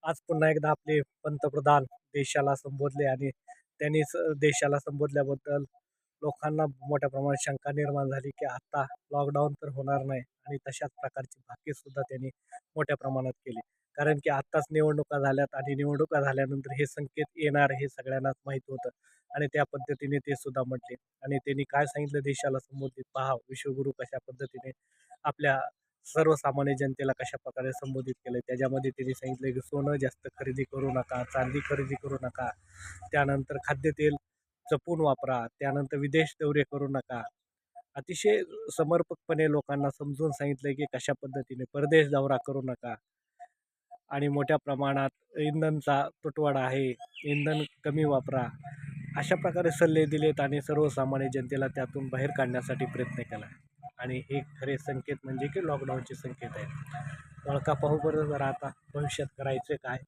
आज पुन्हा एकदा आपले पंतप्रधान देशाला संबोधले आणि त्यांनीच देशाला संबोधल्याबद्दल लोकांना मोठ्या प्रमाणात शंका निर्माण झाली, की आता लॉकडाऊन तर होणार नाही आणि तशाच प्रकारची भाकीतसुद्धा त्यांनी मोठ्या प्रमाणात केली. कारण की आत्ताच निवडणुका झाल्यात आणि निवडणुका झाल्यानंतर हे संकेत येणार हे सगळ्यांनाच माहीत होतं आणि त्या पद्धतीने ते सुद्धा म्हटले आणि त्यांनी काय सांगितलं देशाला संबोधित पहा, विश्वगुरू कशा पद्धतीने आपल्या सर्वसामान्य जनतेला कशाप्रकारे संबोधित केलं. त्याच्यामध्ये त्यांनी सांगितलं, की सोनं जास्त खरेदी करू नका, चांदी खरेदी करू नका. त्यानंतर खाद्यतेल जपून वापरा. त्यानंतर विदेश दौरे करू नका. अतिशय समर्पकपणे लोकांना समजून सांगितलं, की कशा पद्धतीने परदेश दौरा करू नका आणि मोठ्या प्रमाणात इंधनचा तुटवडा आहे, इंधन कमी वापरा. अशा प्रकारे सल्ले दिलेत आणि सर्वसामान्य जनतेला त्यातून बाहेर काढण्यासाठी प्रयत्न केला आणि हे खरे संकेत म्हणजे की लॉकडाऊनचे संकेत आहेत. का पाहू बरं जरा आता भविष्यात करायचं काय?